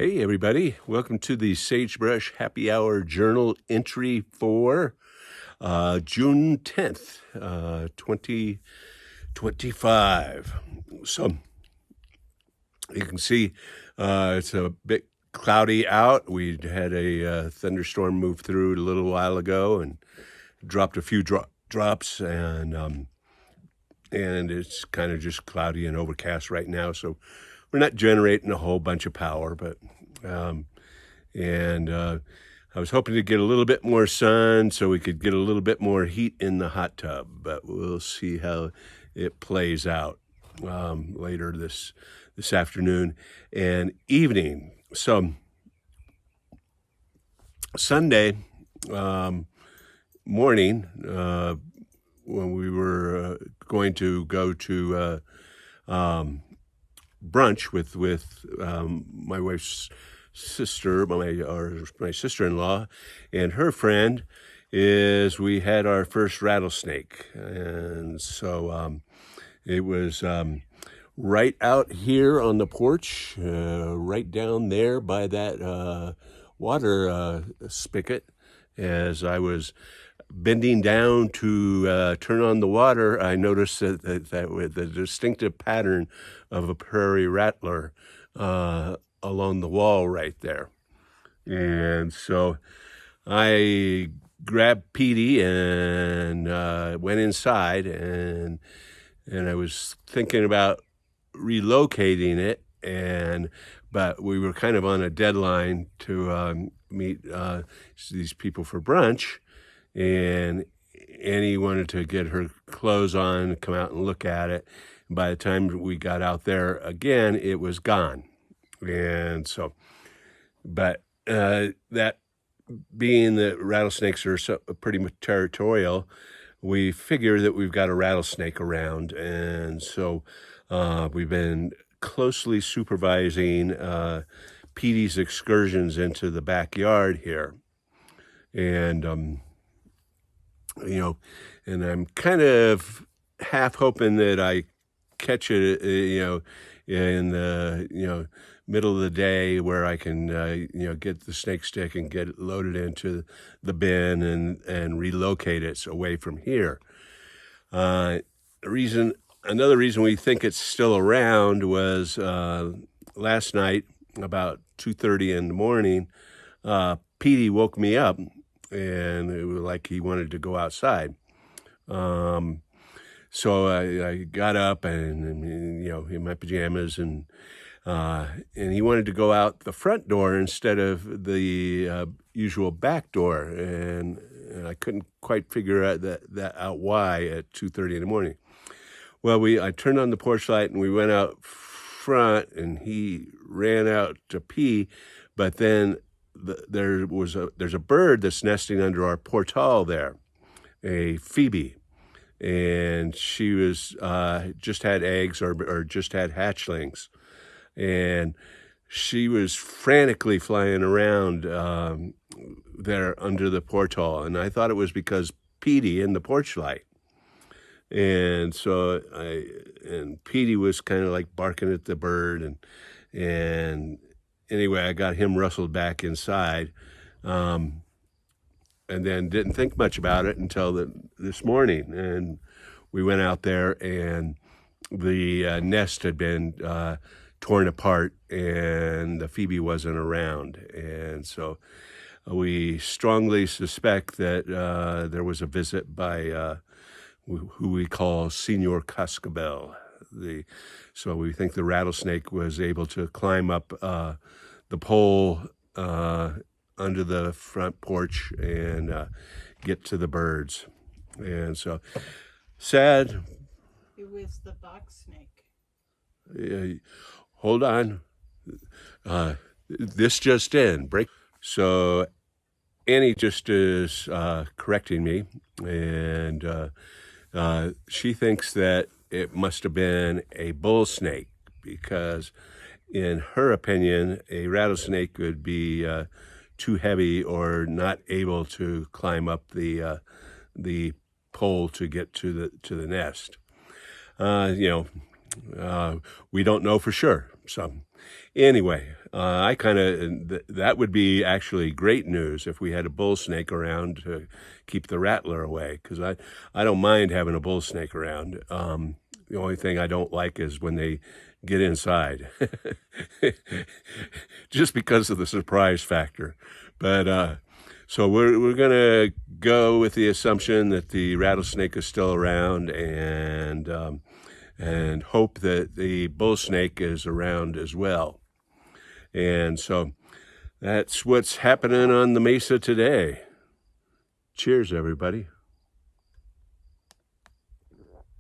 Hey, everybody. Welcome to the Sagebrush Happy Hour Journal entry for June 10th, 2025. So you can see it's a bit cloudy out. We had a thunderstorm move through a little while ago and dropped a few drops, and it's kind of just cloudy and overcast right now. So we're not generating a whole bunch of power, but I was hoping to get a little bit more sun so we could get a little bit more heat in the hot tub, but we'll see how it plays out later this afternoon and evening. So Sunday morning, when we were going to go to brunch with my wife's sister, my sister-in-law, and her friend, we had our first rattlesnake, and so it was right out here on the porch, right down there by that water spigot. As I was bending down to turn on the water, I noticed that with the distinctive pattern of a prairie rattler along the wall right there. And so I grabbed Petey and went inside, and I was thinking about relocating it, but we were kind of on a deadline to meet these people for brunch, and Annie wanted to get her clothes on, come out and look at it. By the time we got out there again, it was gone. And so, but that being that rattlesnakes are pretty territorial, we figure that we've got a rattlesnake around. And so we've been closely supervising Petey's excursions into the backyard here. And, and I'm kind of half hoping that I catch it, in the, middle of the day where I can, get the snake stick and get it loaded into the bin and relocate it away from here. Another reason we think it's still around was last night about 2:30 in the morning, Petey woke me up, and it was like he wanted to go outside. So I got up and in my pajamas, and he wanted to go out the front door instead of the usual back door, and I couldn't quite figure out that out why at 2:30 in the morning. Well, I turned on the porch light and we went out front, and he ran out to pee, but then there's a bird that's nesting under our portal there, a phoebe. And she was just had eggs or just had hatchlings, and she was frantically flying around there under the portal, and I thought it was because Petey in the porch light. And so Petey was kind of like barking at the bird, and anyway, I got him rustled back inside. And then didn't think much about it until this morning. And we went out there, and the nest had been torn apart, and the phoebe wasn't around. And so we strongly suspect that there was a visit by who we call Señor Cascabel. So we think the rattlesnake was able to climb up the pole under the front porch and get to the birds. And so sad. It was the box snake. Hold on. This just in. Break. So Annie just is correcting me, and she thinks that it must have been a bull snake, because in her opinion, a rattlesnake would be too heavy or not able to climb up the pole to get to the nest. We don't know for sure. So anyway, I kind of that would be actually great news if we had a bull snake around to keep the rattler away, because I don't mind having a bull snake around. The only thing I don't like is when they get inside, just because of the surprise factor. But so we're gonna go with the assumption that the rattlesnake is still around, and hope that the bull snake is around as well. And so that's what's happening on the mesa today. Cheers, everybody.